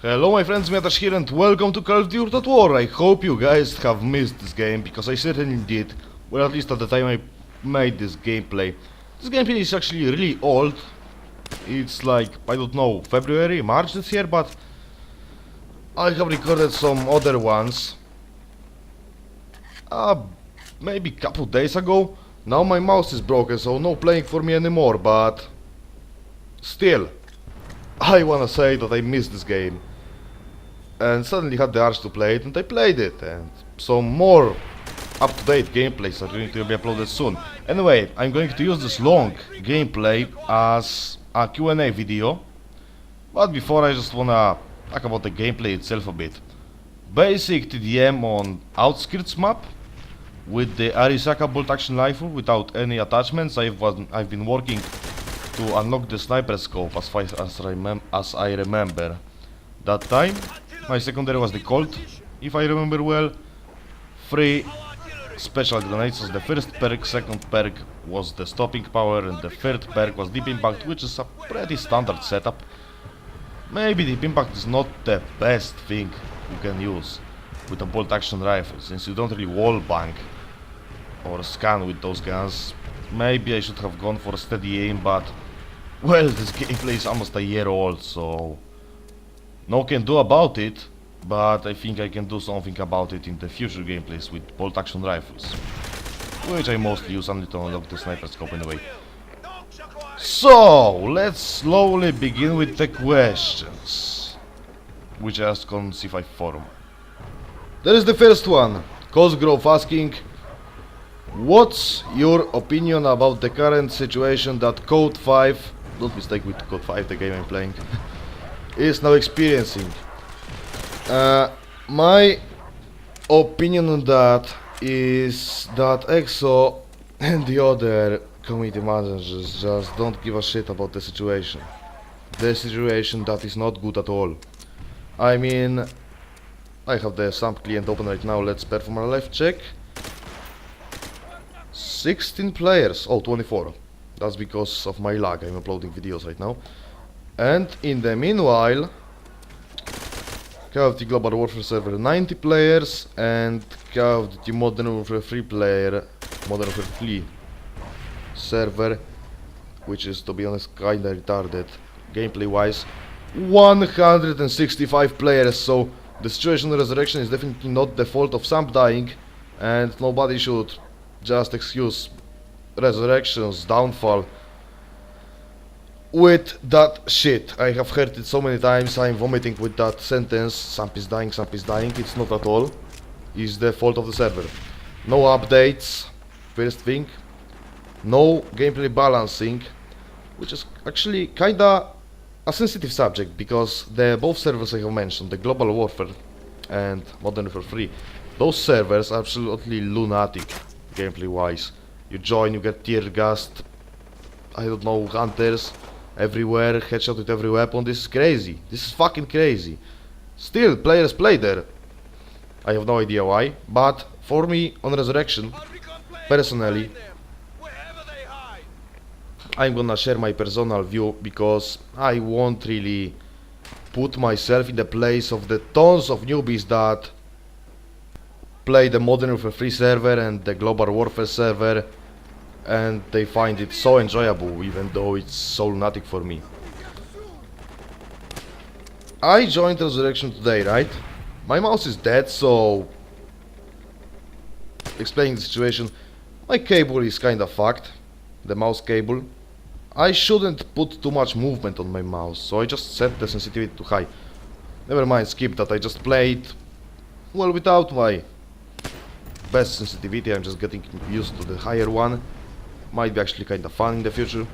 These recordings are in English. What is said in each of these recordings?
Hello my friends, Wymiatacz here and welcome to Call of Duty War. I hope you guys have missed this game, because I certainly did. Well, at least at the time I made this gameplay. This gameplay is actually really old. It's like, I don't know, February, March this year, but I have recorded some other ones. Maybe a couple days ago. Now my mouse is broken, so no playing for me anymore, but still, I wanna say that I missed this game. And suddenly had the urge to play it, and I played it, and some more up-to-date gameplays are going to be uploaded soon. Anyway, I'm going to use this long gameplay as a Q&A video, but before I just wanna talk about the gameplay itself a bit. Basic TDM on Outskirts map with the Arisaka bolt-action rifle without any attachments. I've been working to unlock the sniper scope as far as I remember. That time my secondary was the CoD, if I remember well. 3 special grenades was the first perk, second perk was the stopping power, and the third perk was deep impact, which is a pretty standard setup. Maybe deep impact is not the best thing you can use with a bolt action rifle, since you don't really wall bang or scan with those guns. Maybe I should have gone for steady aim, but well, this gameplay is almost a year old, so no can do about it, but I think I can do something about it in the future gameplays with bolt action rifles, which I mostly use only to unlock the sniper scope anyway. So, let's slowly begin with the questions, which I asked on C5 forum. There is the first one, Cosgrove asking, what's your opinion about the current situation that Code 5, don't mistake with Code 5, the game I'm playing, is now experiencing? My opinion on that is that EXO and the other community managers just don't give a shit about the situation. The situation that is not good at all. I mean, I have the SAMP client open right now. Let's perform a live check. 16 players, oh 24. That's because of my lag, I'm uploading videos right now. And in the meanwhile, Call of Duty Global Warfare server 90 players, and Call of Duty Modern Warfare 3 Modern Warfare 3 server, which is, to be honest, kinda retarded gameplay wise, 165 players. So the situation of Resurrection is definitely not the fault of SAMP dying, and nobody should just excuse Resurrection's downfall with that shit. I have heard it so many times, I'm vomiting with that sentence, SAMP is dying, SAMP is dying. It's not at all. It's the fault of the server. No updates, first thing. No gameplay balancing, which is actually kinda a sensitive subject, because the both servers I have mentioned, the Global Warfare and Modern Warfare 3, those servers are absolutely lunatic gameplay wise. You join, you get tear gassed, I don't know, hunters everywhere, headshot with every weapon. This is crazy. This is fucking crazy. Still, players play there. I have no idea why, but for me, on Resurrection, personally, I'm gonna share my personal view, because I won't really put myself in the place of the tons of newbies that play the Modern Warfare 3 server and the Global Warfare server, and they find it so enjoyable, even though it's so lunatic for me. I joined Resurrection today, right? My mouse is dead, so explaining the situation, my cable is kinda fucked, the mouse cable. I shouldn't put too much movement on my mouse, so I just set the sensitivity to high. Never mind, skip that. I just played, well, without my best sensitivity. I'm just getting used to the higher one. Might be actually kinda fun in the future.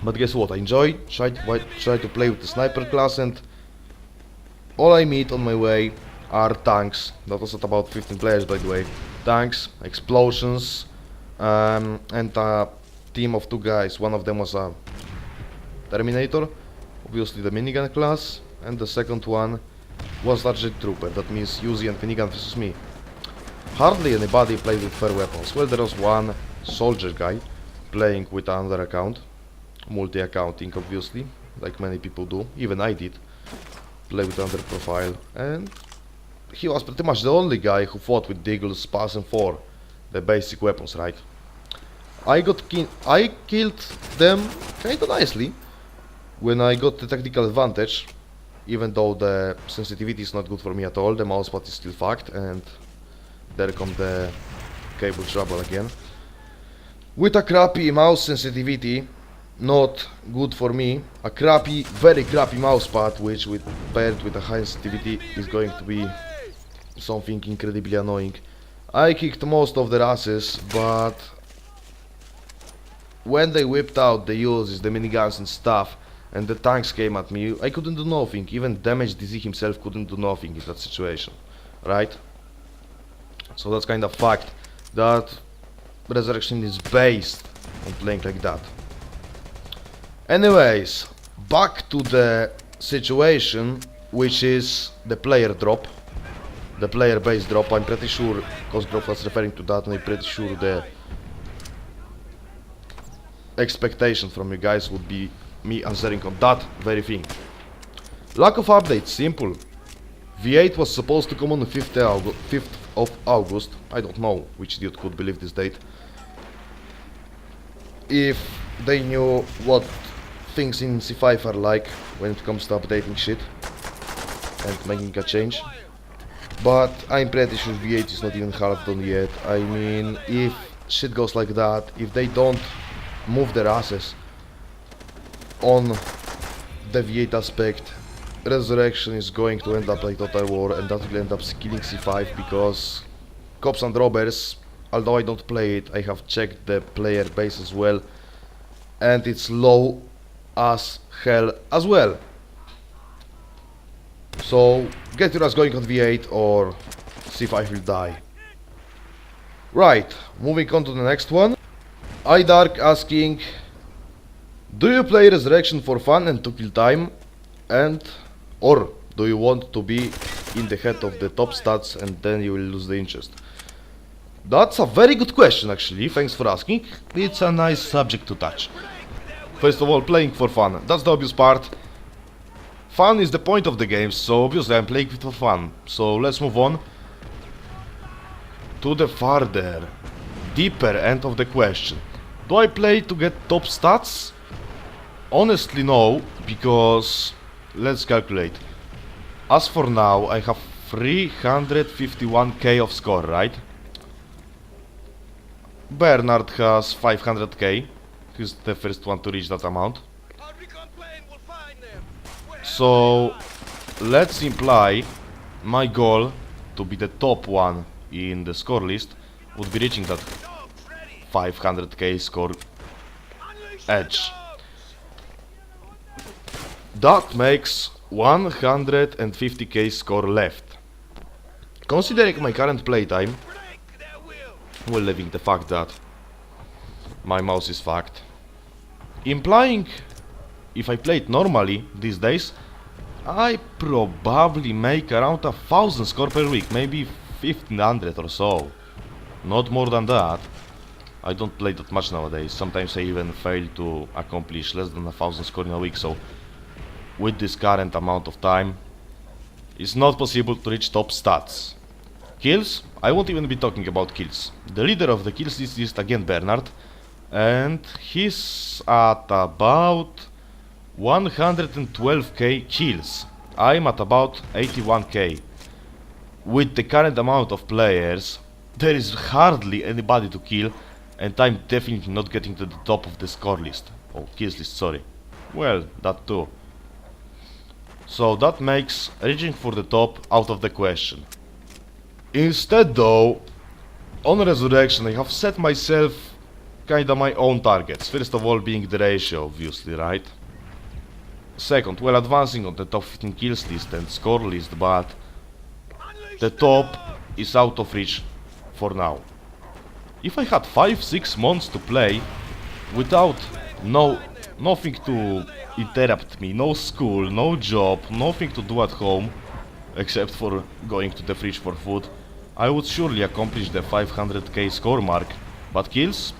But guess what, I enjoy, try to play with the sniper class, and all I meet on my way are tanks. That was at about 15 players, by the way. Tanks, explosions, and a team of 2 guys. One of them was a Terminator, obviously the minigun class, and the second one was Sergeant Trooper. That means Uzi and minigun versus me. Hardly anybody played with fair weapons. Well, there was one soldier guy playing with another account, multi-accounting obviously, like many people do, even I did. play with under profile, and he was pretty much the only guy who fought with Deagles, Spas and 4, the basic weapons, right? I killed them kinda nicely when I got the tactical advantage, even though the sensitivity is not good for me at all. The mousepad is still fucked, and there come the cable trouble again. With a crappy mouse sensitivity, not good for me. A crappy, very crappy mousepad, which paired with a high sensitivity is going to be something incredibly annoying. I kicked most of their asses, but when they whipped out the uses, the miniguns and stuff, and the tanks came at me, I couldn't do nothing. Even Damage DZ himself couldn't do nothing in that situation, right? So that's kind of fact that Resurrection is based on playing like that. Anyways, back to the situation, which is the player drop, the player base drop. I'm pretty sure Cosgrove was referring to that, and I'm pretty sure the expectation from you guys would be me answering on that very thing. Lack of updates, simple. V8 was supposed to come on the 5th of August. I don't know which idiot could believe this date. If they knew what things in C5 are like when it comes to updating shit and making a change. But I'm pretty sure V8 is not even half done yet. I mean, if shit goes like that, if they don't move their asses on the V8 aspect, Resurrection is going to end up like Total War, and that will end up killing C5, because Cops and Robbers, although I don't play it, I have checked the player base as well, and it's low as hell as well. So get your ass going on V8 or C5 will die. Right, moving on to the next one. iDark asking, do you play Resurrection for fun and to kill time, or do you want to be in the head of the top stats and then you will lose the interest? That's a very good question actually, thanks for asking. It's a nice subject to touch. First of all, playing for fun, that's the obvious part. Fun is the point of the game, so obviously I'm playing it for fun. So let's move on to the farther, deeper end of the question. Do I play to get top stats? Honestly no, because let's calculate. As for now, I have 351k of score, right? Bernard has 500k. He's the first one to reach that amount. So let's imply my goal to be the top one in the score list would be reaching that 500k score edge. That makes 150k score left. Considering my current playtime, well, leaving the fact that my mouse is fucked, implying if I play it normally these days, I probably make around 1000 score per week, maybe 1500 or so. Not more than that. I don't play that much nowadays. Sometimes I even fail to accomplish less than 1000 score in a week, so with this current amount of time, it's not possible to reach top stats. Kills? I won't even be talking about kills. The leader of the kills list is again Bernard, and he's at about 112k kills. I'm at about 81k. With the current amount of players, there is hardly anybody to kill, and I'm definitely not getting to the top of the score list. Oh, kills list, sorry. Well, that too. So that makes reaching for the top out of the question. Instead though, on Resurrection I have set myself kinda my own targets. First of all being the ratio, obviously, right? Second, well, advancing on the top 15 kills list and score list, but the top is out of reach for now. If I had 5-6 months to play without nothing to interrupt me, no school, no job, nothing to do at home except for going to the fridge for food, I would surely accomplish the 500k score mark. But kills?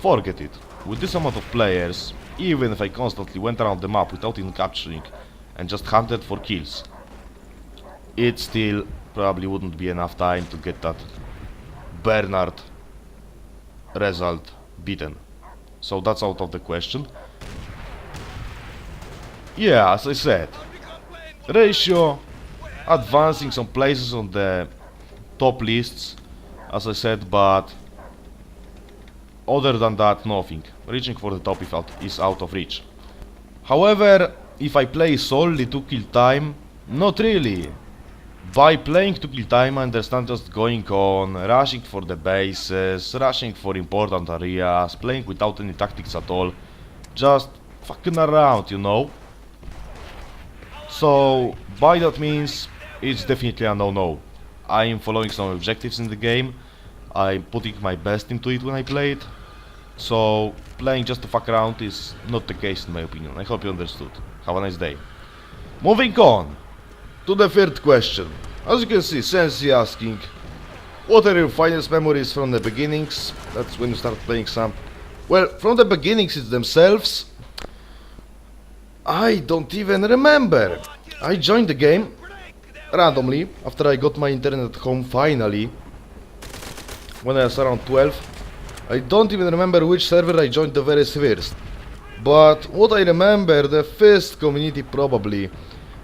Forget it. With this amount of players, even if I constantly went around the map without even capturing and just hunted for kills. It still probably wouldn't be enough time to get that Bernard result beaten. So that's out of the question. Yeah, as I said, ratio, advancing some places on the top lists, as I said, but other than that, nothing. Reaching for the top is out of reach. However, if I play solely to kill time, not really. By playing to kill time, I understand just going on, rushing for the bases, rushing for important areas, playing without any tactics at all, just fucking around, you know. So, by that means, it's definitely a no-no. I am following some objectives in the game, I'm putting my best into it when I play it, so playing just to fuck around is not the case in my opinion. I hope you understood. Have a nice day. Moving on to the third question. As you can see, Sensi asking, what are your finest memories from the beginnings? That's when you start playing some. Well, from the beginnings themselves, I don't even remember. I joined the game randomly after I got my internet at home finally, when I was around 12. I don't even remember which server I joined the very first. But what I remember, the first community probably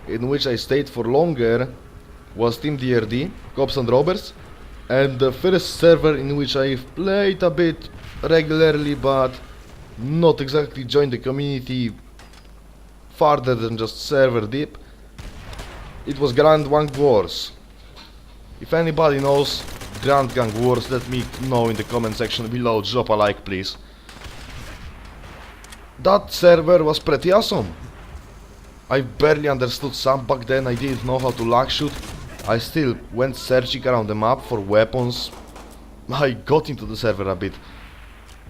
in which I stayed for longer was Team DRD, Cops and Robbers, and the first server in which I played a bit regularly but not exactly joined the community farther than just server deep. It was Grand Gang Wars. If anybody knows Grand Gang Wars, let me know in the comment section below, drop a like please. That server was pretty awesome. I barely understood some back then, I didn't know how to lag shoot. I still went searching around the map for weapons. I got into the server a bit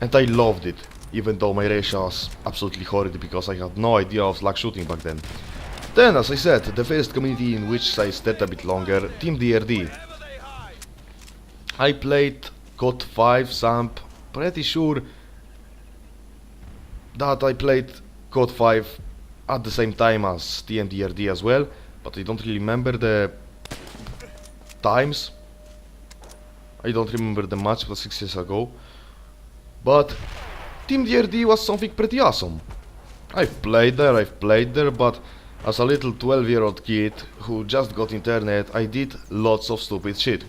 and I loved it, even though my ratio was absolutely horrid because I had no idea of lag shooting back then. Then, as I said, the first community in which I stayed a bit longer, Team DRD. I played CoD 5, Samp, pretty sure that I played CoD 5 at the same time as TMDRD as well, but I don't really remember the times. I don't remember the match, it was 6 years ago. But Team DRD was something pretty awesome. I've played there, but as a little 12-year-old kid who just got internet, I did lots of stupid shit.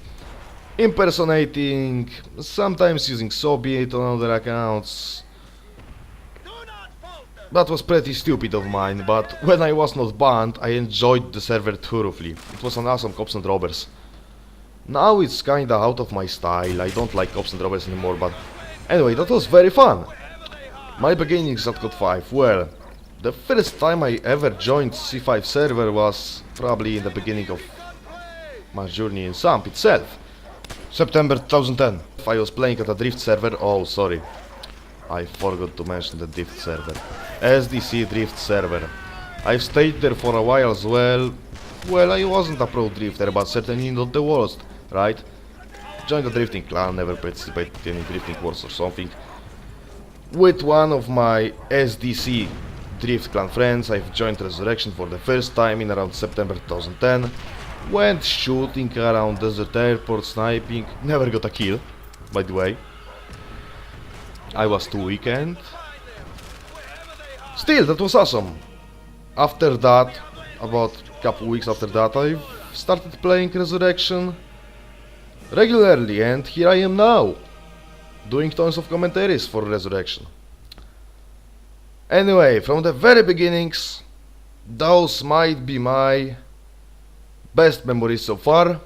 Impersonating, sometimes using Soviet on other accounts. That was pretty stupid of mine, but when I was not banned, I enjoyed the server thoroughly. It was an awesome Cops and Robbers. Now it's kinda out of my style, I don't like Cops and Robbers anymore, but anyway, that was very fun. My beginnings at CoD 5, well, the first time I ever joined C5 server was probably in the beginning of my journey in Samp itself. September 2010. I was playing at a Drift server, oh sorry, I forgot to mention the Drift server. SDC Drift server. I've stayed there for a while as well. Well, I wasn't a pro drifter, but certainly not the worst, right? Joined the drifting clan, never participated in any drifting wars or something. With one of my SDC Drift clan friends, I've joined Resurrection for the first time in around September 2010. Went shooting around Desert Airport, sniping, never got a kill, by the way. I was too weekend. Still, that was awesome. After that, about a couple weeks after that, I started playing Resurrection regularly, and here I am now, doing tons of commentaries for Resurrection. Anyway, from the very beginnings, those might be my best memories so far.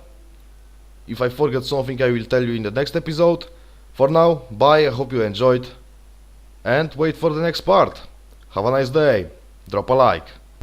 If I forget something, I will tell you in the next episode. For now, bye, I hope you enjoyed, and wait for the next part. Have a nice day, drop a like.